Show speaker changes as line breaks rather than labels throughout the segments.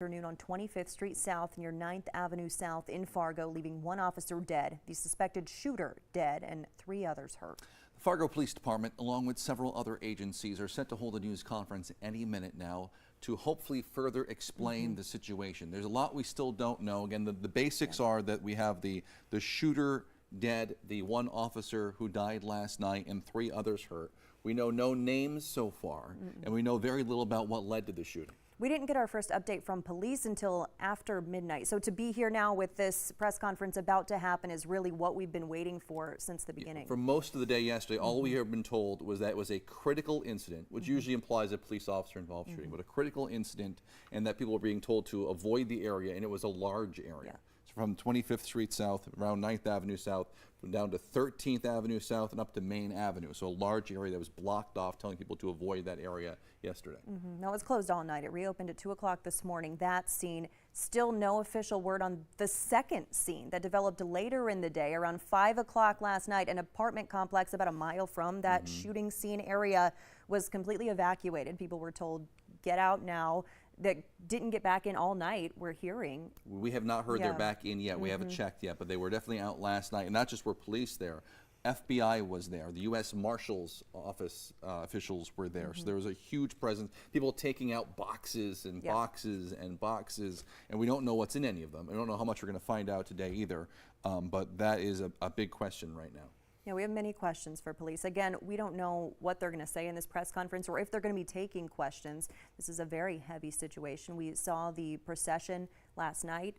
Afternoon on 25th Street South near 9th Avenue South in Fargo, leaving one officer dead, the suspected shooter dead, and 3 others hurt.
The Fargo Police Department, along with several other agencies, are set to hold a news conference any minute now to hopefully further explain the situation. There's a lot we still don't know. Again, the basics are that we have the shooter dead, the one officer who died last night, and 3 others hurt. We know no names so far, and we know very little about what led to the shooting.
We didn't get our first update from police until after midnight. So to be here now with this press conference about to happen is really what we've been waiting for since the beginning.
For most of the day yesterday, all we have been told was that it was a critical incident, which usually implies a police officer involved shooting, but a critical incident, and that people were being told to avoid the area, and it was a large area. So from 25th Street South, around 9th Avenue South, down to 13th Avenue South, and up to Main Avenue. So a large area that was blocked off, telling people to avoid that area yesterday.
No, it was closed all night. It reopened at 2 o'clock this morning. That scene, still no official word on the second scene that developed later in the day. Around 5 o'clock last night, an apartment complex about a mile from that shooting scene area was completely evacuated. People were told, get out now. That didn't get back in all night, we're hearing.
We have not heard they're back in yet. We haven't checked yet, but they were definitely out last night. And not just were police there, FBI was there. The U.S. Marshal's Office officials were there. So there was a huge presence. People taking out boxes and boxes and boxes, and we don't know what's in any of them. I don't know how much we're going to find out today either, but that is a big question right now.
Yeah, we have many questions for police. Again, we don't know what they're going to say in this press conference or if they're going to be taking questions. This is a very heavy situation. We saw the procession last night.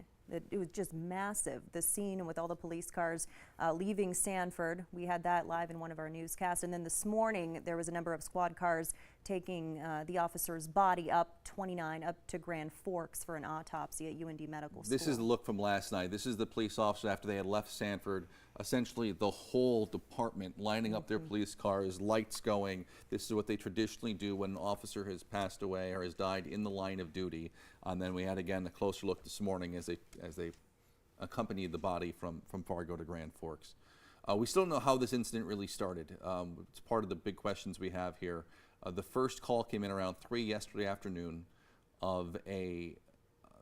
It was just massive, the scene with all the police cars leaving Sanford. We had that live in one of our newscasts. And then this morning, there was a number of squad cars taking the officer's body up 29 up to Grand Forks for an autopsy at UND Medical School.
This is the look from last night. This is the police officer after they had left Sanford. Essentially, the whole department lining up their police cars, lights going. This is what they traditionally do when an officer has passed away or has died in the line of duty. And then we had, again, a closer look this morning as they accompanied the body from Fargo to Grand Forks. We still don't know how this incident really started. It's part of the big questions we have here. The first call came in around 3 yesterday afternoon of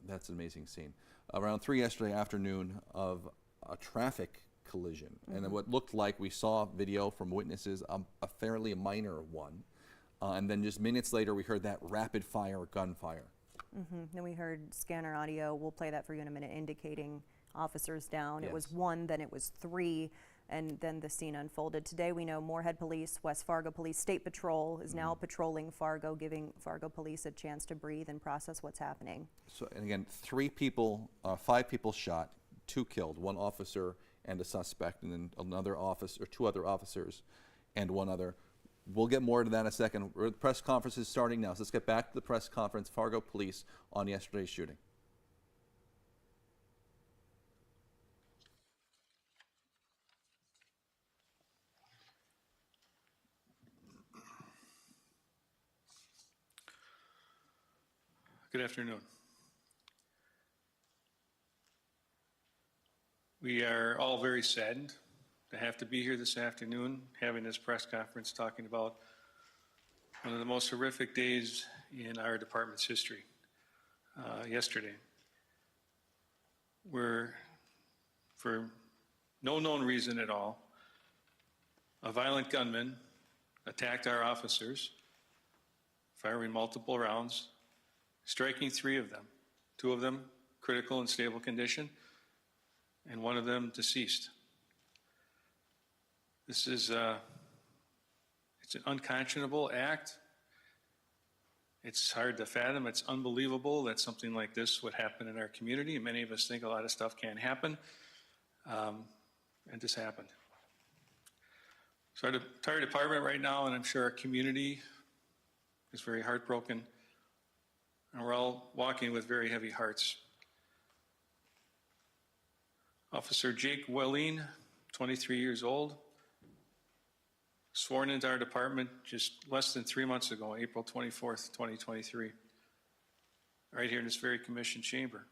that's an amazing scene, around 3 yesterday afternoon of a traffic collision. And what looked like, we saw video from witnesses, a fairly minor one. And then just minutes later, we heard that rapid fire gunfire.
Then we heard scanner audio. We'll play that for you in a minute, indicating officers down.
Yes.
It was 1, then it was 3, and then the scene unfolded. Today we know Moorhead Police, West Fargo Police, State Patrol is now patrolling Fargo, giving Fargo Police a chance to breathe and process what's happening.
So, and again, 5 people shot, 2 killed, 1 officer and a suspect, and then another officer, 2 other officers, and 1 other. We'll get more to that in a second. The press conference is starting now, so let's get back to the press conference. Fargo Police on yesterday's shooting.
Good afternoon. We are all very saddened to have to be here this afternoon, having this press conference talking about one of the most horrific days in our department's history, yesterday. Where, for no known reason at all, a violent gunman attacked our officers, firing multiple rounds, striking 3 of them, 2 of them critical and stable condition, and 1 of them deceased. This is it's an unconscionable act. It's hard to fathom. It's unbelievable that something like this would happen in our community. Many of us think a lot of stuff can't happen, and this happened. So our entire department right now, and I'm sure our community, is very heartbroken, and we're all walking with very heavy hearts. Officer Jake Wallin, 23 years old, sworn into our department just less than 3 months ago, April 24th, 2023, right here in this very commission chamber.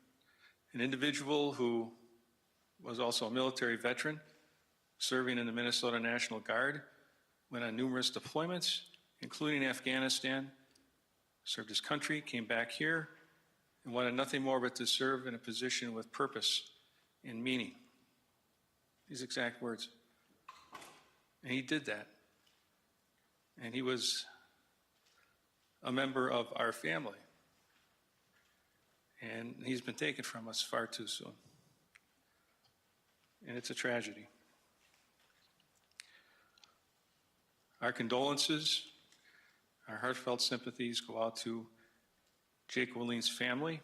An individual who was also a military veteran, serving in the Minnesota National Guard, went on numerous deployments, including Afghanistan, served his country, came back here, and wanted nothing more but to serve in a position with purpose and meaning. These exact words. And he did that. And he was a member of our family. And he's been taken from us far too soon. And it's a tragedy. Our condolences, our heartfelt sympathies go out to Jake Wallin's family,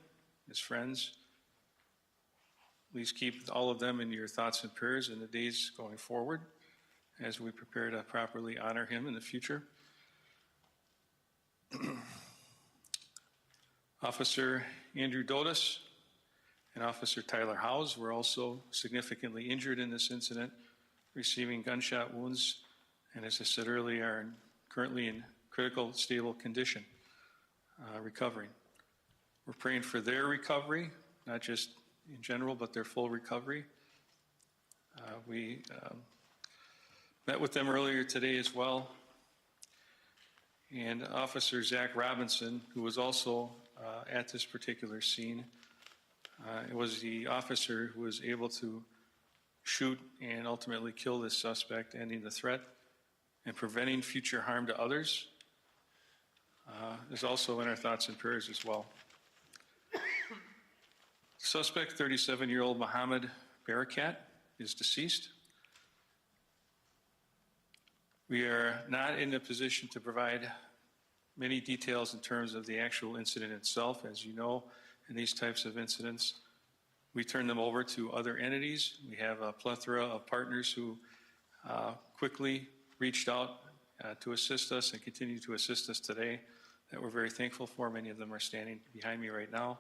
his friends. Please keep all of them in your thoughts and prayers in the days going forward as we prepare to properly honor him in the future. Officer Andrew Dotis and Officer Tyler Howes were also significantly injured in this incident, receiving gunshot wounds, and as I said earlier, are currently in critical, stable condition, recovering. We're praying for their recovery, not just in general, but their full recovery. We met with them earlier today as well. And Officer Zach Robinson, who was also at this particular scene, it was the officer who was able to shoot and ultimately kill this suspect, ending the threat and preventing future harm to others. Is also in our thoughts and prayers as well. Suspect, 37-year-old Mohammed Barakat, is deceased. We are not in a position to provide many details in terms of the actual incident itself. As you know, in these types of incidents, we turn them over to other entities. We have a plethora of partners who quickly reached out to assist us and continue to assist us today that we're very thankful for. Many of them are standing behind me right now.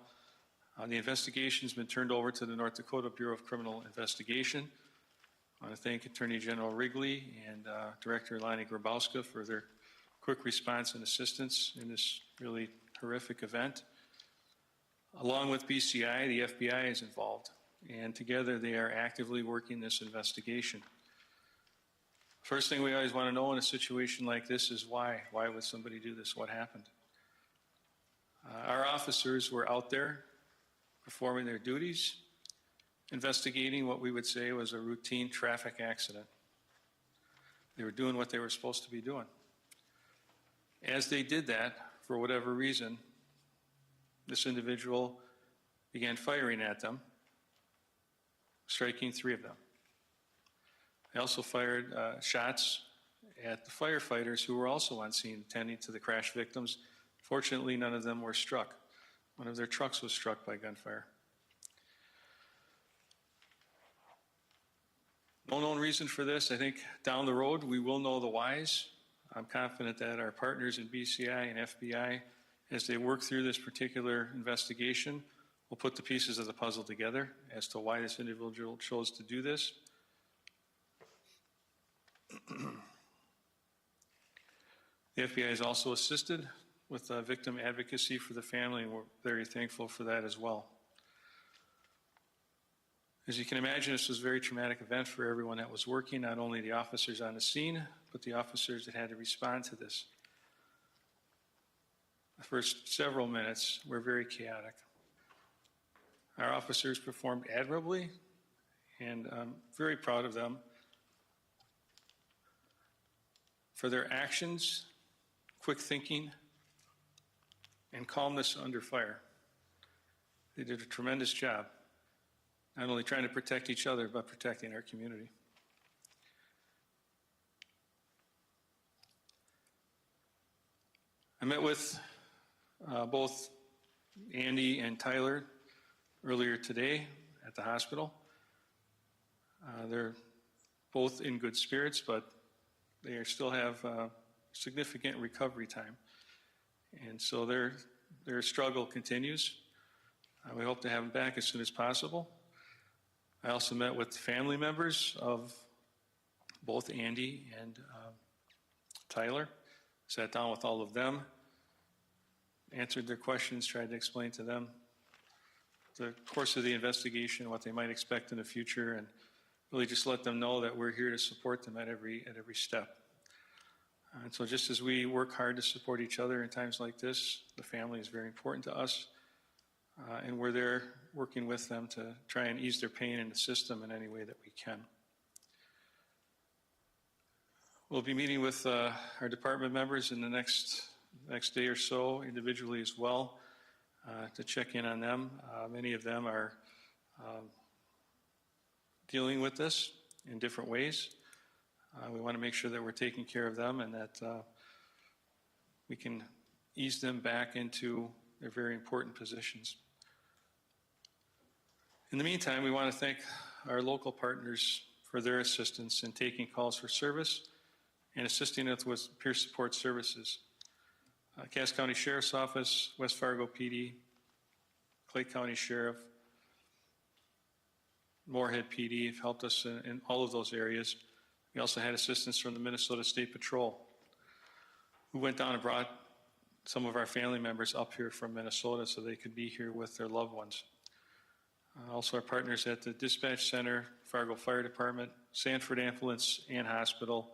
The investigation has been turned over to the North Dakota Bureau of Criminal Investigation. I want to thank Attorney General Wrigley and Director Lonnie Grabowska for their quick response and assistance in this really horrific event. Along with BCI, the FBI is involved, and together they are actively working this investigation. First thing we always want to know in a situation like this is why. Why would somebody do this? What happened? Our officers were out there performing their duties, investigating what we would say was a routine traffic accident. They were doing what they were supposed to be doing. As they did that, for whatever reason, this individual began firing at them, striking 3 of them. They also fired shots at the firefighters who were also on scene attending to the crash victims. Fortunately, none of them were struck. One of their trucks was struck by gunfire. No known reason for this. I think down the road we will know the whys. I'm confident that our partners in BCI and FBI, as they work through this particular investigation, will put the pieces of the puzzle together as to why this individual chose to do this. The FBI has also assisted with victim advocacy for the family, and we're very thankful for that as well. As you can imagine, this was a very traumatic event for everyone that was working, not only the officers on the scene, but the officers that had to respond to this. The first several minutes were very chaotic. Our officers performed admirably, and I'm very proud of them for their actions, quick thinking, and calmness under fire. They did a tremendous job, not only trying to protect each other, but protecting our community. I met with both Andy and Tyler earlier today at the hospital. They're both in good spirits, but they still have significant recovery time. And so their struggle continues. We hope to have them back as soon as possible. I also met with family members of both Andy and Tyler, sat down with all of them, answered their questions, tried to explain to them the course of the investigation, what they might expect in the future, and really just let them know that we're here to support them at every step. And so just as we work hard to support each other in times like this, the family is very important to us. And we're there working with them to try and ease their pain in the system in any way that we can. We'll be meeting with our department members in the next day or so, individually as well, to check in on them. Many of them are dealing with this in different ways. We want to make sure that we're taking care of them and that we can ease them back into their very important positions. In the meantime, we want to thank our local partners for their assistance in taking calls for service and assisting us with peer support services. Cass County Sheriff's Office, West Fargo PD, Clay County Sheriff, Moorhead PD have helped us in all of those areas. We also had assistance from the Minnesota State Patrol, who went down and brought some of our family members up here from Minnesota so they could be here with their loved ones. Also our partners at the Dispatch Center, Fargo Fire Department, Sanford Ambulance and Hospital,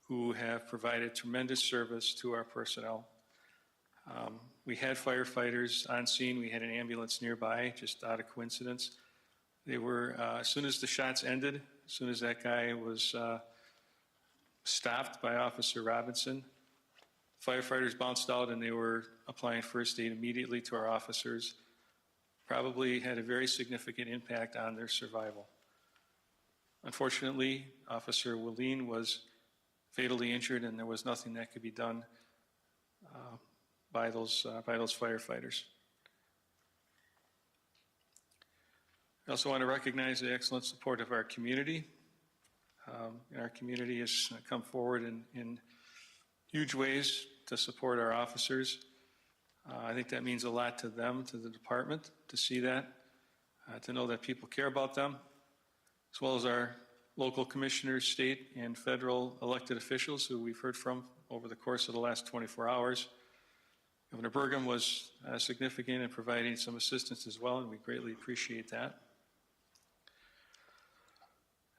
who have provided tremendous service to our personnel. We had firefighters on scene. We had an ambulance nearby, just out of coincidence. They were, as soon as the shots ended, as soon as that guy was stopped by Officer Robinson, firefighters bounced out and they were applying first aid immediately to our officers. Probably had a very significant impact on their survival. Unfortunately, Officer Wallin was fatally injured and there was nothing that could be done by those firefighters. I also want to recognize the excellent support of our community. Our community has come forward in huge ways to support our officers. I think that means a lot to them, to the department, to see that, to know that people care about them, as well as our local commissioners, state and federal elected officials who we've heard from over the course of the last 24 hours. Governor Burgum was significant in providing some assistance as well, and we greatly appreciate that.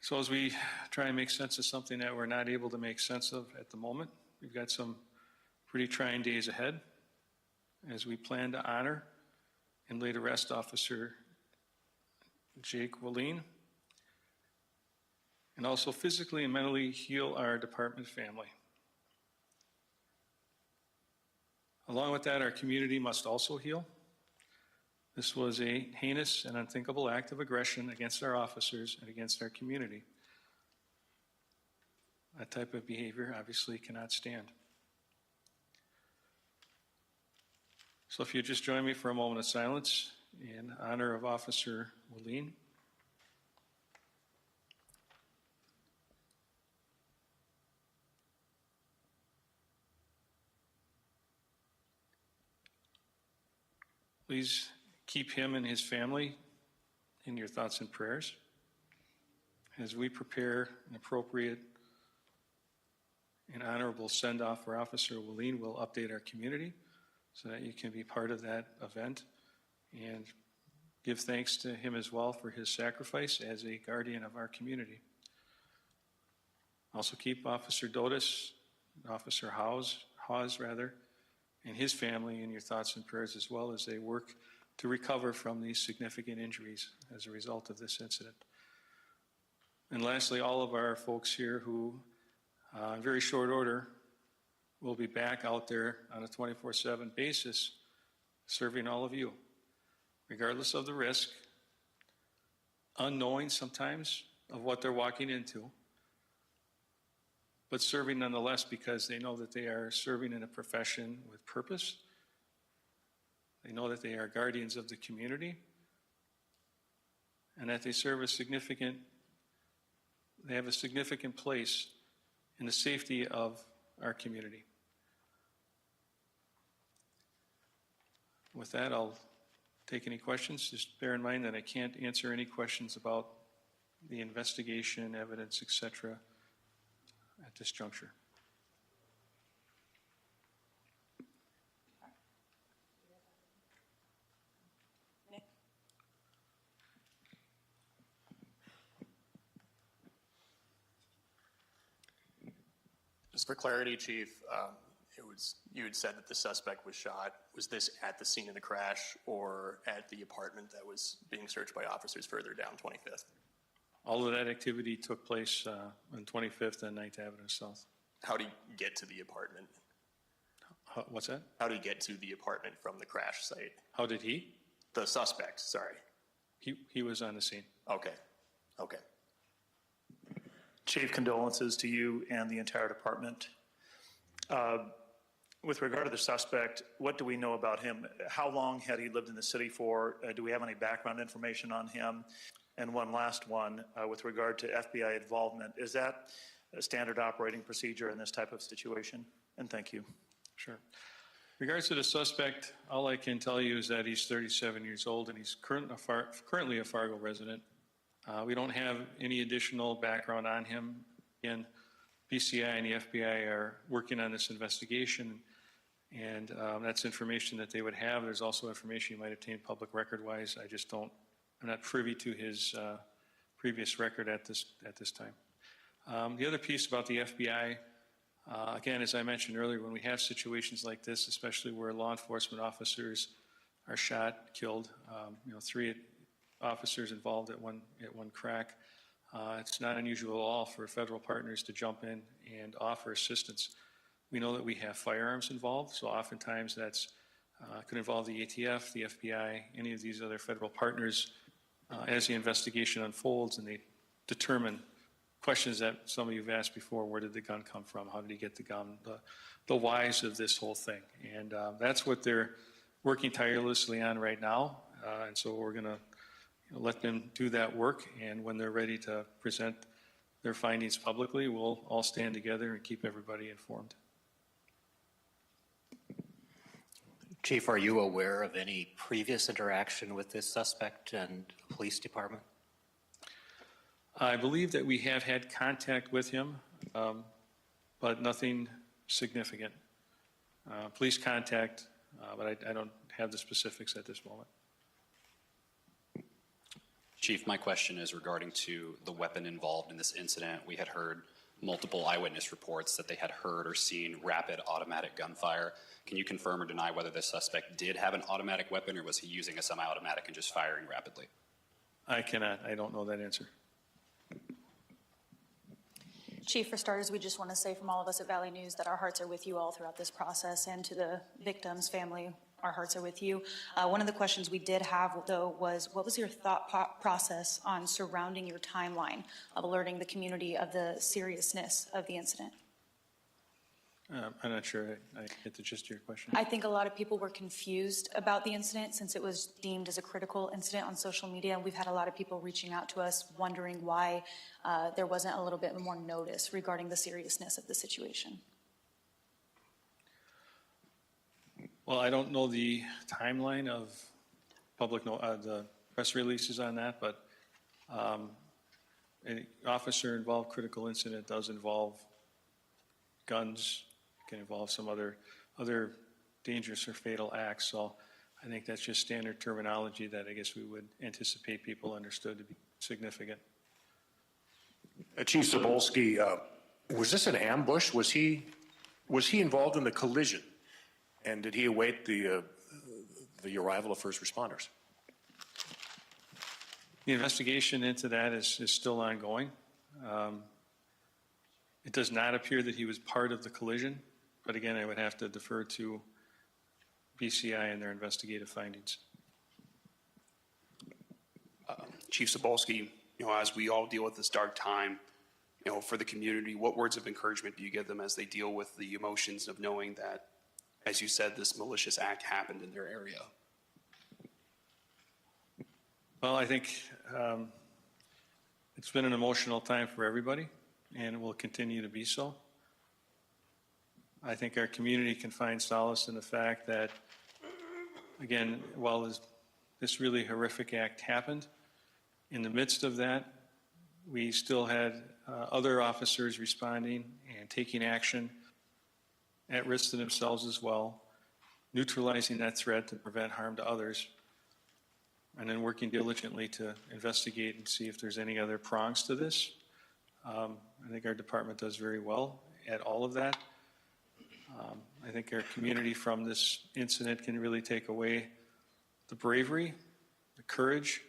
So as we try and make sense of something that we're not able to make sense of at the moment, we've got some pretty trying days ahead as we plan to honor and lay to rest Officer Jake Wallin, and also physically and mentally heal our department family. Along with that, our community must also heal. This was a heinous and unthinkable act of aggression against our officers and against our community. That type of behavior obviously cannot stand. So if you just join me for a moment of silence in honor of Officer Wallin. Please keep him and his family in your thoughts and prayers as we prepare an appropriate and honorable send-off for Officer Wallin. We'll update our community so that you can be part of that event and give thanks to him as well for his sacrifice as a guardian of our community. Also keep Officer Dotis, Officer Hawes, and his family in your thoughts and prayers as well as they work to recover from these significant injuries as a result of this incident. And lastly, all of our folks here who, in very short order, will be back out there on a 24/7 basis serving all of you, regardless of the risk, unknowing sometimes of what they're walking into, but serving nonetheless because they know that they are serving in a profession with purpose. They know that they are guardians of the community and that they serve they have a significant place in the safety of our community. With that, I'll take any questions. Just bear in mind that I can't answer any questions about the investigation, evidence, etc. at this juncture.
Nick? Just for clarity, Chief, you had said that the suspect was shot. Was this at the scene of the crash or at the apartment that was being searched by officers further down 25th?
All of that activity took place on 25th and 9th Avenue South.
How did he get to the apartment?
What's that?
How did he get to the apartment from the crash site?
How did he?
The suspect, sorry.
He was on the scene.
Okay, okay.
Chief, condolences to you and the entire department. With regard to the suspect, what do we know about him? How long had he lived in the city for? Do we have any background information on him? And one last one, with regard to FBI involvement, is that a standard operating procedure in this type of situation? And thank you.
Sure. In regards to the suspect, all I can tell you is that he's 37 years old and he's currently a Fargo resident. We don't have any additional background on him. Again, BCI and the FBI are working on this investigation, and that's information that they would have. There's also information you might obtain public record-wise. I'm not privy to his previous record at this time. The other piece about the FBI, again, as I mentioned earlier, when we have situations like this, especially where law enforcement officers are shot, killed, 3 officers involved at one crack, it's not unusual at all for federal partners to jump in and offer assistance. We know that we have firearms involved, so oftentimes that's could involve the ATF, the FBI, any of these other federal partners as the investigation unfolds and they determine questions that some of you have asked before. Where did the gun come from? How did he get the gun? The whys of this whole thing. And that's what they're working tirelessly on right now. And so we're going to let them do that work. And when they're ready to present their findings publicly, we'll all stand together and keep everybody informed.
Chief, are you aware of any previous interaction with this suspect and the police department?
I believe that we have had contact with him, but nothing significant. Police contact, but I don't have the specifics at this moment.
Chief, my question is regarding to the weapon involved in this incident. We had heard multiple eyewitness reports that they had heard or seen rapid automatic gunfire. Can you confirm or deny whether this suspect did have an automatic weapon or was he using a semi-automatic and just firing rapidly?
I cannot. I don't know that answer.
Chief, for starters, we just want to say from all of us at Valley News that our hearts are with you all throughout this process, and to the victim's family, our hearts are with you. One of the questions we did have, though, was what was your thought process on surrounding your timeline of alerting the community of the seriousness of the incident?
I'm not sure I get the gist of your question.
I think a lot of people were confused about the incident since it was deemed as a critical incident on social media. We've had a lot of people reaching out to us wondering why there wasn't a little bit more notice regarding the seriousness of the situation.
Well, I don't know the timeline of the press releases on that, but an officer-involved critical incident does involve guns, can involve some other dangerous or fatal acts. So I think that's just standard terminology that I guess we would anticipate people understood to be significant.
Chief Cebulski, was this an ambush? Was he involved in the collision? And did he await the arrival of first responders?
The investigation into that is still ongoing. It does not appear that he was part of the collision, but again, I would have to defer to BCI and their investigative findings.
Chief Cebulski, as we all deal with this dark time, for the community, what words of encouragement do you give them as they deal with the emotions of knowing that, as you said, this malicious act happened in their area?
Well, I think it's been an emotional time for everybody, and it will continue to be so. I think our community can find solace in the fact that, again, while this really horrific act happened, in the midst of that, we still had other officers responding and taking action at risk to themselves as well, neutralizing that threat to prevent harm to others, and then working diligently to investigate and see if there's any other prongs to this. I think our department does very well at all of that. I think our community from this incident can really take away the bravery, the courage,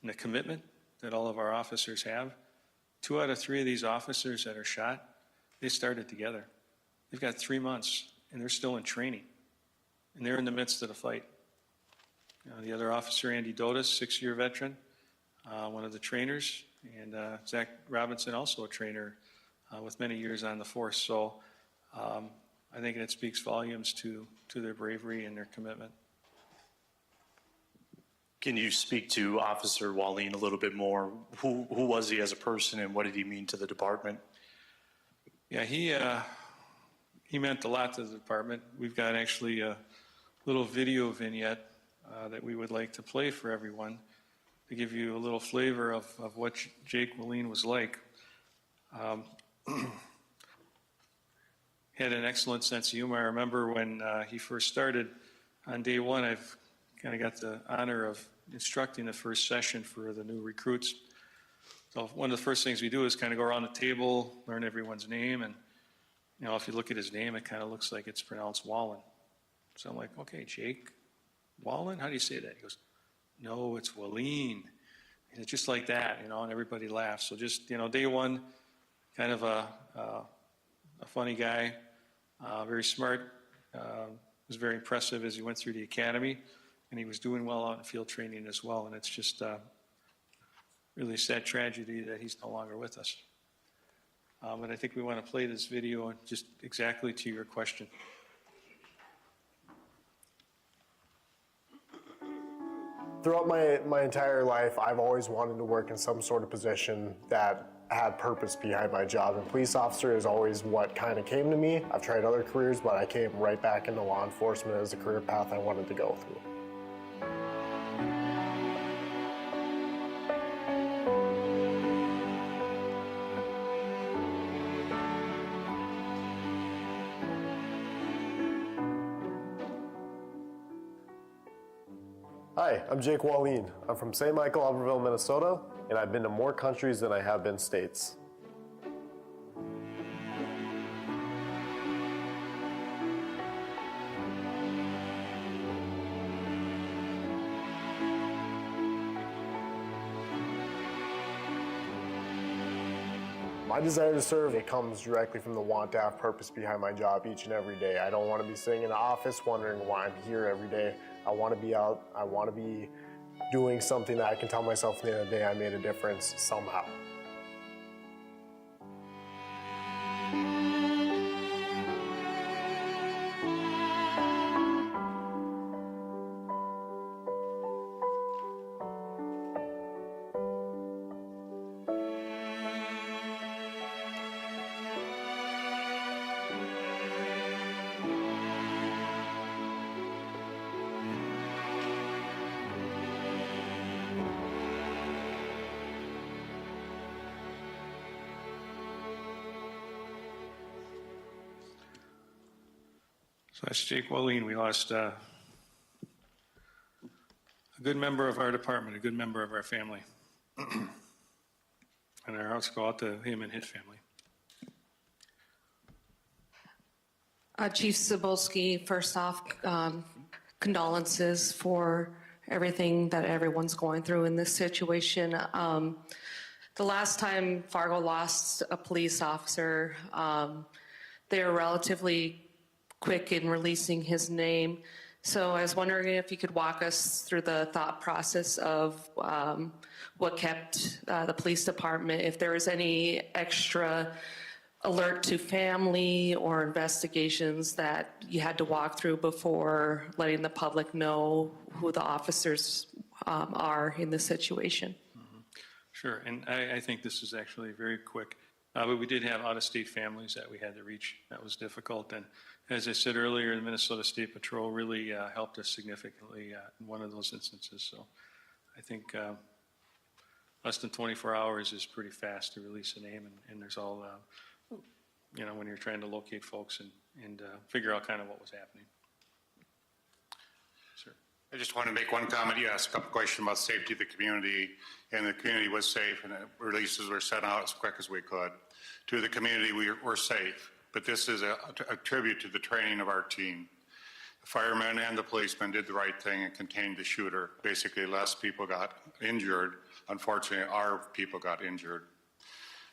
and the commitment that all of our officers have. 2 out of 3 of these officers that are shot, they started together. They've got 3 months, and they're still in training, and they're in the midst of the fight. The other officer, Andy Dotis, 6-year veteran, one of the trainers, and Zach Robinson, also a trainer with many years on the force. So I think it speaks volumes to their bravery and their commitment.
Can you speak to Officer Wallin a little bit more? Who was he as a person, and what did he mean to the department?
Yeah, he meant a lot to the department. We've got actually a little video vignette that we would like to play for everyone to give you a little flavor of what Jake Wallin was like. Had an excellent sense of humor. I remember when he first started on day 1, I've kind of got the honor of instructing the first session for the new recruits. So one of the first things we do is kind of go around the table, learn everyone's name, and if you look at his name, it kind of looks like it's pronounced Wallin. So I'm like, okay, Jake Wallin, how do you say that? He goes, no, it's Wallin. And it's just like that, and everybody laughs. So just, day 1, kind of a funny guy, very smart, was very impressive as he went through the academy, and he was doing well out in field training as well. And it's just really a sad tragedy that he's no longer with us. And I think we want to play this video just exactly to your question.
Throughout my entire life, I've always wanted to work in some sort of position that had purpose behind my job, and police officer is always what kind of came to me. I've tried other careers, but I came right back into law enforcement as a career path I wanted to go through. Hi, I'm Jake Wallin. I'm from St. Michael, Albertville, Minnesota, and I've been to more countries than I have been states. My desire to serve, it comes directly from the want to have purpose behind my job each and every day. I don't want to be sitting in the office wondering why I'm here every day. I want to be out. I want to be doing something that I can tell myself at the end of the day I made a difference somehow.
So that's Jake Wallin. We lost a good member of our department, a good member of our family. And our hearts go out to him and his family.
Chief Cebulski, first off, condolences for everything that everyone's going through in this situation. The last time Fargo lost a police officer, they were relatively quick in releasing his name. So I was wondering if you could walk us through the thought process of what kept the police department, if there was any extra alert to family or investigations that you had to walk through before letting the public know who the officers are in this situation.
Mm-hmm. Sure, and I think this is actually very quick. But we did have out-of-state families that we had to reach. That was difficult. And as I said earlier, the Minnesota State Patrol really helped us significantly in one of those instances. So I think less than 24 hours is pretty fast to release a name. And there's all, when you're trying to locate folks and figure out kind of what was happening. Sir.
I just want to make one comment. You asked a couple questions about safety of the community, and the community was safe, and the releases were sent out as quick as we could. To the community, we're safe. but this is a tribute to the training of our team. The firemen and the policemen did the right thing and contained the shooter. Basically, less people got injured. Unfortunately, our people got injured.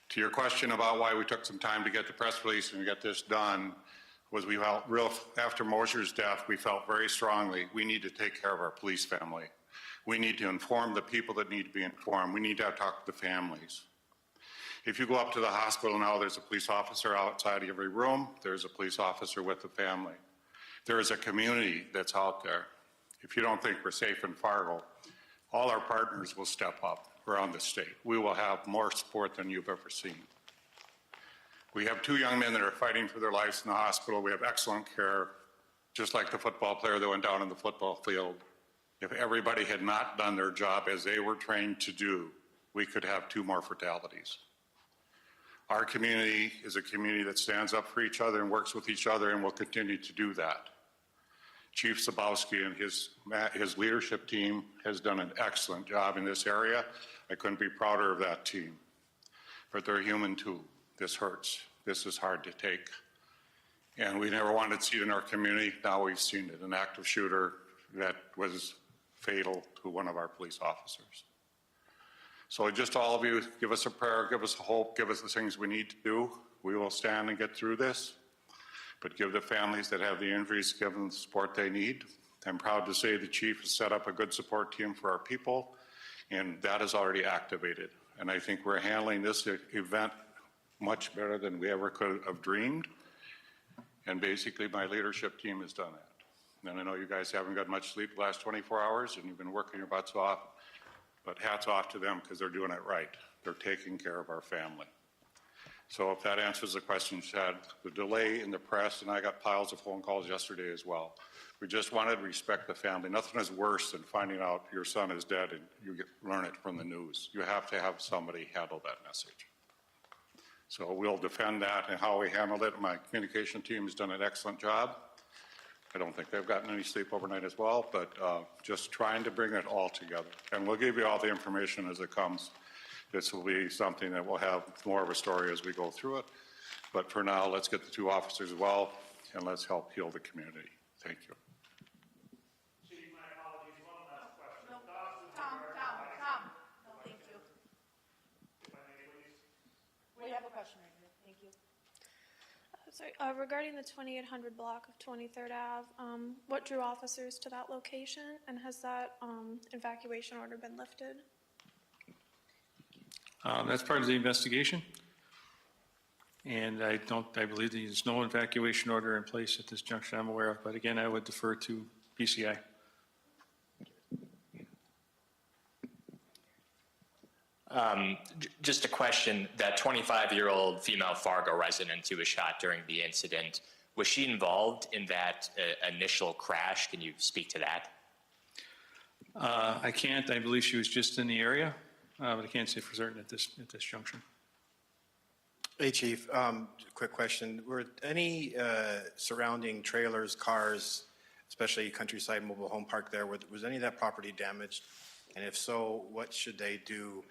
To your question about why we took some time to get the press release and get this done, was we felt after Mosher's death, we felt very strongly we need to take care of our police family. We need to inform the people that need to be informed. We need to talk to the families. If you go up to the hospital now, there's a police officer outside every room. There's a police officer with the family. There is a community that's out there. If you don't think we're safe in Fargo, all our partners will step up around the state. We will have more support than you've ever seen. We have 2 young men that are fighting for their lives in the hospital. We have excellent care, just like the football player that went down in the football field. If everybody had not done their job as they were trained to do, we could have 2 more fatalities. Our community is a community that stands up for each other and works with each other, and will continue to do that. Chief Zabowski and his leadership team has done an excellent job in this area. I couldn't be prouder of that team. But they're human too. This hurts. This is hard to take. And we never wanted to see it in our community. Now we've seen it, an active shooter that was fatal to one of our police officers. So just all of you, give us a prayer, give us a hope, give us the things we need to do. We will stand and get through this, but give the families that have the injuries, give them the support they need. I'm proud to say the chief has set up a good support team for our people, and that is already activated. And I think we're handling this event much better than we ever could have dreamed. And basically my leadership team has done that. And I know you guys haven't got much sleep the last 24 hours and you've been working your butts off. But hats off to them because they're doing it right. They're taking care of our family. So if that answers the question, Chad, the delay in the press, and I got piles of phone calls yesterday as well. We just wanted to respect the family. Nothing is worse than finding out your son is dead and you learn it from the news. You have to have somebody handle that message. So we'll defend that and how we handled it. My communication team has done an excellent job. I don't think they've gotten any sleep overnight as well, but just trying to bring it all together. And we'll give you all the information as it comes. This will be something that will have more of a story as we go through it. But for now, let's get the 2 officers well, and let's help heal the community. Thank you.
Chief, my apologies. One last question.
Tom. No, thank you.
If I may, please.
We have a question right here. Thank you.
Sorry, regarding the 2800 block of 23rd Ave, what drew officers to that location, and has that evacuation order been lifted?
That's part of the investigation. And I believe there's no evacuation order in place at this juncture I'm aware of, but again, I would defer to PCI.
Just a question, that 25-year-old female Fargo resident who was shot during the incident, was she involved in that initial crash? Can you speak to that?
I can't. I believe she was just in the area, but I can't say for certain at this junction.
Hey, Chief. Quick question. Were any surrounding trailers, cars, especially Countryside Mobile Home Park there, was any of that property damaged? And if so, what should they do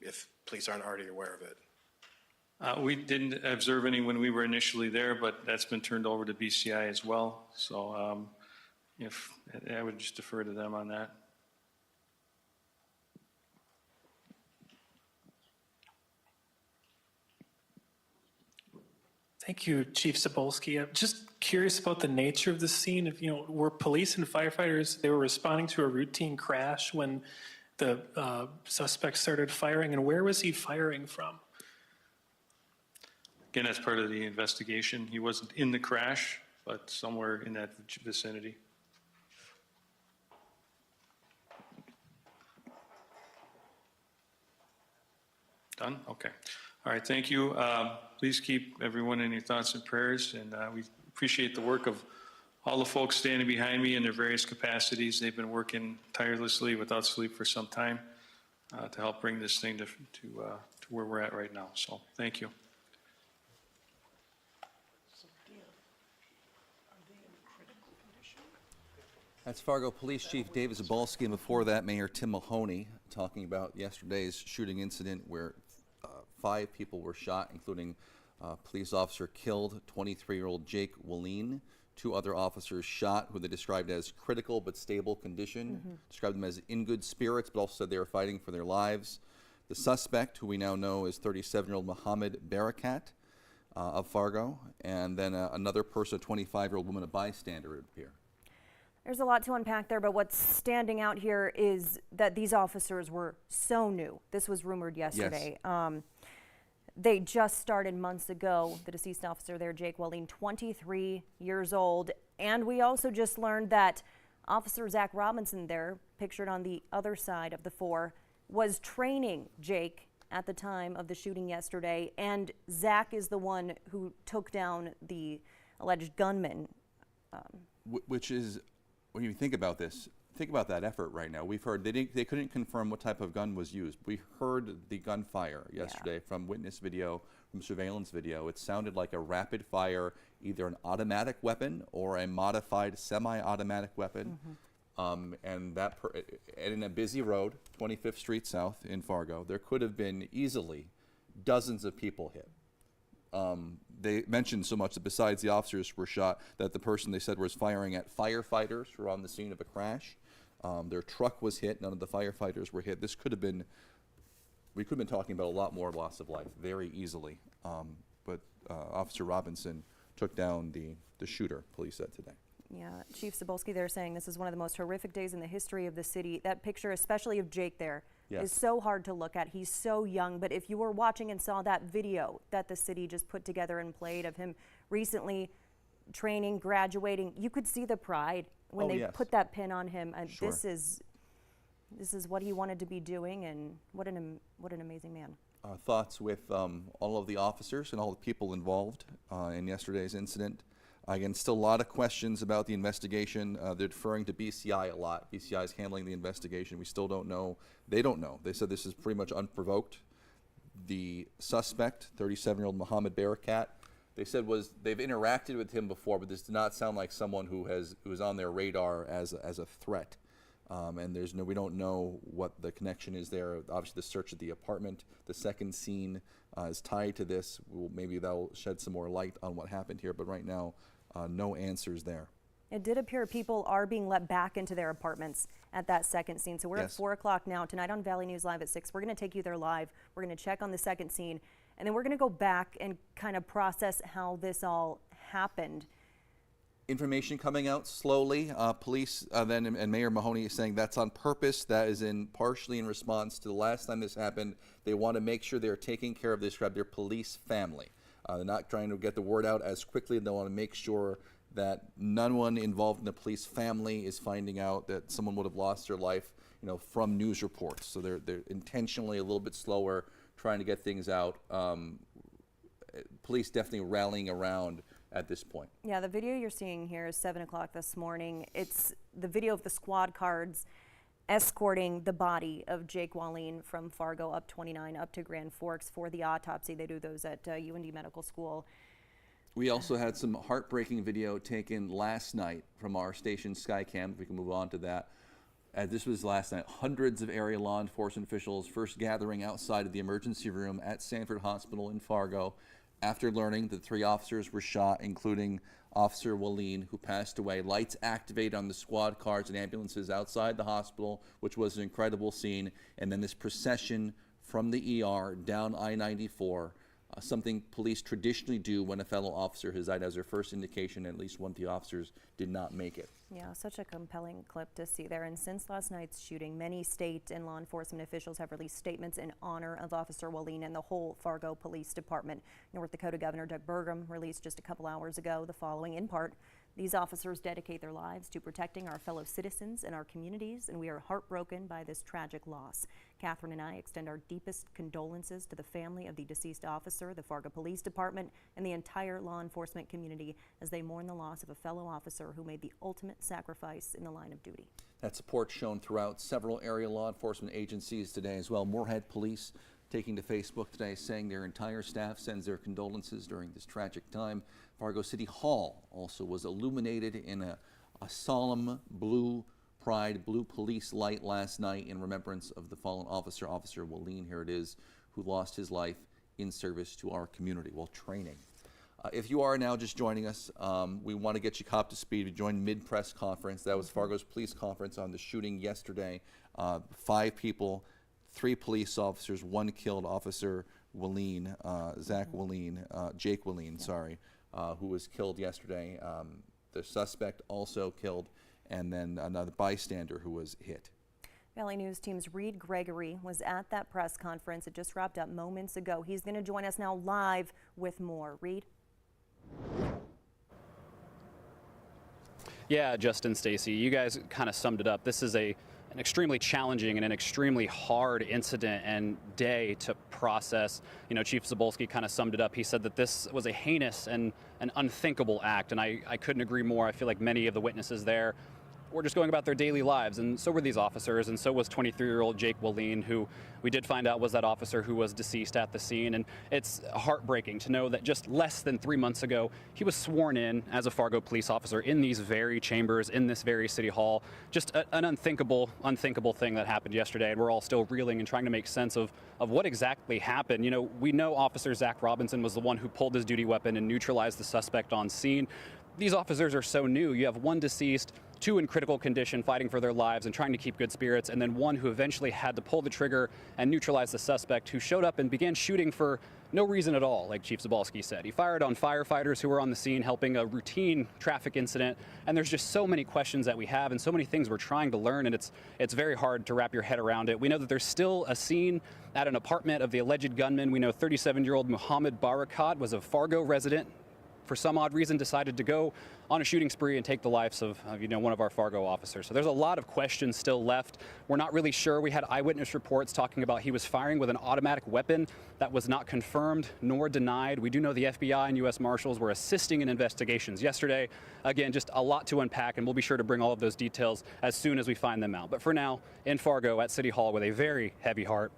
if police aren't already aware of it?
We didn't observe any when we were initially there, but that's been turned over to BCI as well. So if I would just defer to them on that.
Thank you, Chief Cebulski. I'm just curious about the nature of the scene. If were police and firefighters, they were responding to a routine crash when the suspect started firing, and where was he firing from?
Again, that's part of the investigation. He wasn't in the crash, but somewhere in that vicinity. Done? Okay. All right, thank you. Please keep everyone in your thoughts and prayers, and we appreciate the work of all the folks standing behind me in their various capacities. They've been working tirelessly without sleep for some time to help bring this thing to where we're at right now. So thank you.
That's Fargo Police Chief David Zabolski, and before that, Mayor Tim Mahoney, talking about yesterday's shooting incident where 5 people were shot, including Police officer killed 23-year-old Jake Wallin. 2 other officers shot, who they described as critical but stable condition. Described them as in good spirits, but also said they were fighting for their lives. The suspect, who we now know is 37-year-old Mohammed Barakat of Fargo, and then another person, a 25-year-old woman, a bystander, it would appear.
There's a lot to unpack there, but what's standing out here is that these officers were so new. This was rumored yesterday.
Yes.
They just started months ago. The deceased officer there, Jake Wallin, 23 years old. And we also just learned that Officer Zach Robinson there, pictured on the other side of the 4, was training Jake at the time of the shooting yesterday. And Zach is the one who took down the alleged gunman.
Which is, when you think about this, think about that effort right now. We've heard they couldn't confirm what type of gun was used. We heard the gunfire yesterday from witness video, from surveillance video. It sounded like a rapid fire, either an automatic weapon or a modified semi-automatic weapon. And in a busy road, 25th Street South in Fargo, there could have been easily dozens of people hit. They mentioned so much that besides the officers were shot, that the person they said was firing at firefighters who were on the scene of a crash. Their truck was hit. None of the firefighters were hit. This could have been, we could have been talking about a lot more loss of life very easily. But Officer Robinson took down the shooter, police said today.
Yeah, Chief Cebulski there saying this is one of the most horrific days in the history of the city. That picture, especially of Jake there, is so hard to look at. He's so young, but if you were watching and saw that video that the city just put together and played of him recently training, graduating, you could see the pride when they put that pin on him. And this is what he wanted to be doing, and what an amazing man.
Thoughts with all of the officers and all the people involved in yesterday's incident. Again, still a lot of questions about the investigation. They're deferring to BCI a lot. BCI is handling the investigation. We still don't know. They don't know. They said this is pretty much unprovoked. The suspect, 37-year-old Mohammed Barakat, they said they've interacted with him before, but this did not sound like someone who is on their radar as a threat. And we don't know what the connection is there. Obviously, the search of the apartment, the second scene is tied to this. Maybe that'll shed some more light on what happened here. But right now, no answers there.
It did appear people are being let back into their apartments at that second scene. So we're at 4 o'clock now. Tonight on Valley News Live at 6, we're going to take you there live. We're going to check on the second scene, and then we're going to go back and kind of process how this all happened.
Information coming out slowly. Police and Mayor Mahoney is saying that's on purpose. That is partially in response to the last time this happened. They want to make sure they're taking care of their police family. They're not trying to get the word out as quickly. They want to make sure that no one involved in the police family is finding out that someone would have lost their life, from news reports. So they're intentionally a little bit slower, trying to get things out. Police definitely rallying around at this point.
Yeah, the video you're seeing here is 7 o'clock this morning. It's the video of the squad cars escorting the body of Jake Wallin from Fargo up 29 up to Grand Forks for the autopsy. They do those at UND Medical School.
We also had some heartbreaking video taken last night from our station Skycam, if we can move on to that. This was last night. Hundreds of area law enforcement officials first gathering outside of the emergency room at Sanford Hospital in Fargo after learning that 3 officers were shot, including Officer Wallin, who passed away. Lights activated on the squad cars and ambulances outside the hospital, which was an incredible scene. And then this procession from the ER down I-94, something police traditionally do when a fellow officer has died, as their first indication. At least one of the officers did not make it.
Yeah, such a compelling clip to see there. And since last night's shooting, many state and law enforcement officials have released statements in honor of Officer Wallin and the whole Fargo Police Department. North Dakota Governor Doug Burgum released just a couple hours ago the following in part: these officers dedicate their lives to protecting our fellow citizens and our communities, and we are heartbroken by this tragic loss. Catherine and I extend our deepest condolences to the family of the deceased officer, the Fargo Police Department, and the entire law enforcement community as they mourn the loss of a fellow officer who made the ultimate sacrifice in the line of duty.
That support shown throughout several area law enforcement agencies today as well. Moorhead Police taking to Facebook today, saying their entire staff sends their condolences during this tragic time. Fargo City Hall also was illuminated in a solemn blue pride, blue police light last night in remembrance of the fallen officer, Officer Wallin, here it is, who lost his life in service to our community while training. If you are now just joining us, we want to get you caught up to speed. We joined mid-press conference. That was Fargo's police conference on the shooting yesterday. 5 people, 3 police officers, 1 killed, Officer Wallin, Jake Wallin, who was killed yesterday. The suspect also killed, and then another bystander who was hit.
Valley News Team's Reed Gregory was at that press conference. It just wrapped up moments ago. He's going to join us now live with more. Reed?
Yeah, Justin, Stacy, you guys kind of summed it up. This is an extremely challenging and an extremely hard incident and day to process. You know, Chief Zabolski kind of summed it up. He said that this was a heinous and an unthinkable act, and I couldn't agree more. I feel like many of the witnesses there were just going about their daily lives, and so were these officers, and so was 23-year-old Jake Wallin, who we did find out was that officer who was deceased at the scene. And it's heartbreaking to know that just less than 3 months ago, he was sworn in as a Fargo police officer in these very chambers, in this very city hall. Just an unthinkable thing that happened yesterday, and we're all still reeling and trying to make sense of what exactly happened. You know, we know Officer Zach Robinson was the one who pulled his duty weapon and neutralized the suspect on scene. These officers are so new. You have 1 deceased, 2 in critical condition fighting for their lives and trying to keep good spirits, and then 1 who eventually had to pull the trigger and neutralize the suspect, who showed up and began shooting for no reason at all, like Chief Zabolski said. He fired on firefighters who were on the scene helping a routine traffic incident, and there's just so many questions that we have and so many things we're trying to learn, and it's very hard to wrap your head around it. We know that there's still a scene at an apartment of the alleged gunman. We know 37-year-old Muhammad Barakat was a Fargo resident, for some odd reason decided to go on a shooting spree and take the lives of one of our Fargo officers. So there's a lot of questions still left. We're not really sure. We had eyewitness reports talking about he was firing with an automatic weapon. That was not confirmed nor denied. We do know the FBI and U.S. Marshals were assisting in investigations yesterday. Again, just a lot to unpack, and we'll be sure to bring all of those details as soon as we find them out. But for now, in Fargo at City Hall with a very heavy heart,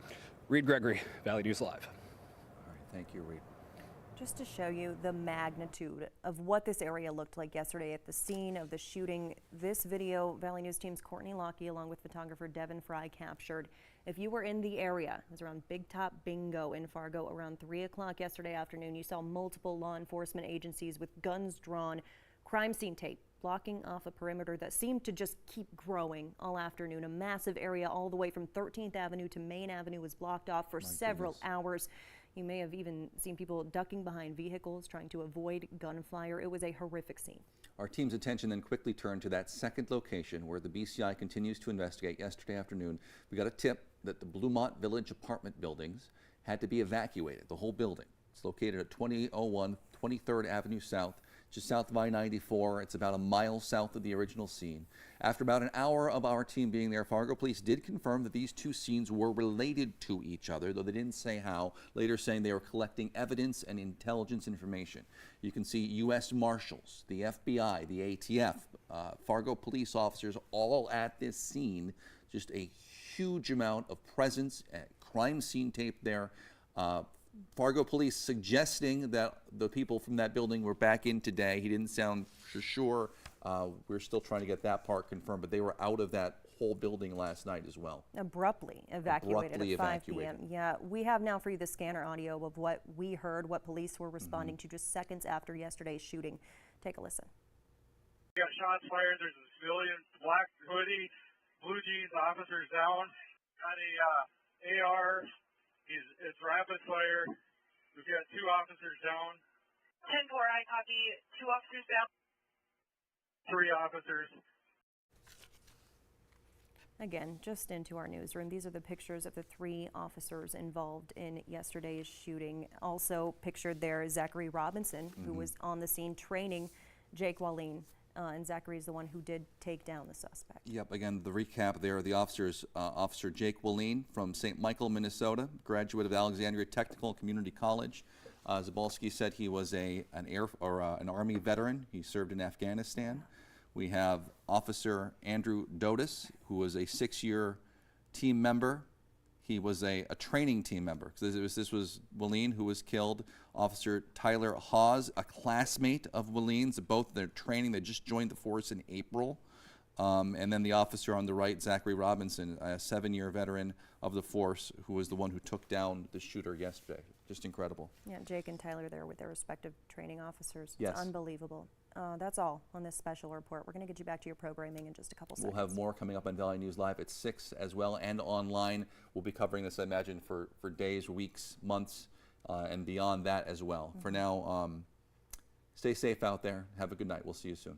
Reed Gregory, Valley News Live.
All right, thank you, Reed.
Just to show you the magnitude of what this area looked like yesterday at the scene of the shooting, this video Valley News Team's Courtney Lockie along with photographer Devin Fry captured. If you were in the area, it was around Big Top Bingo in Fargo around 3 o'clock yesterday afternoon. You saw multiple law enforcement agencies with guns drawn, crime scene tape blocking off a perimeter that seemed to just keep growing all afternoon. A massive area all the way from 13th Avenue to Main Avenue was blocked off for several hours. You may have even seen people ducking behind vehicles, trying to avoid gunfire. It was a horrific scene.
Our team's attention then quickly turned to that second location where the BCI continues to investigate. Yesterday afternoon, we got a tip that the Bluemont Village apartment buildings had to be evacuated, the whole building. It's located at 2001 23rd Avenue South, just south of I-94. It's about a mile south of the original scene. After about an hour of our team being there, Fargo police did confirm that these 2 scenes were related to each other, though they didn't say how, later saying they were collecting evidence and intelligence information. You can see U.S. Marshals, the FBI, the ATF, Fargo police officers all at this scene. Just a huge amount of presence, crime scene tape there. Fargo police suggesting that the people from that building were back in today. He didn't sound sure. We're still trying to get that part confirmed, but they were out of that whole building last night as well.
Abruptly evacuated at 5 p.m. Yeah, we have now for you the scanner audio of what we heard, what police were responding to just seconds after yesterday's shooting. Take a listen.
We got shots fired. There's a civilian, black hoodie, blue jeans, officers down. Got a AR. It's rapid fire. We've got 2 officers down.
10-4, I copy. 2 officers down.
3 officers.
Again, just into our newsroom, these are the pictures of the 3 officers involved in yesterday's shooting. Also pictured there is Zachary Robinson, who was on the scene training Jake Wallin. And Zachary is the one who did take down the suspect.
Yep, again, the recap there, the officers, Officer Jake Wallin from St. Michael, Minnesota, graduate of Alexandria Technical Community College. Zabolski said he was an Army veteran. He served in Afghanistan. We have Officer Andrew Dotis, who was a 6-year team member. He was a training team member. This was Wallin who was killed. Officer Tyler Hawes, a classmate of Wallin's, both their training. They just joined the force in April. And then the officer on the right, Zachary Robinson, a 7-year veteran of the force, who was the one who took down the shooter yesterday. Just incredible.
Yeah, Jake and Tyler there with their respective training officers.
Yes.
It's unbelievable. That's all on this special report. We're going to get you back to your programming in just a couple seconds.
We'll have more coming up on Valley News Live at 6 as well, and online. We'll be covering this, I imagine, for days, weeks, months, and beyond that as well. For now, stay safe out there. Have a good night. We'll see you soon.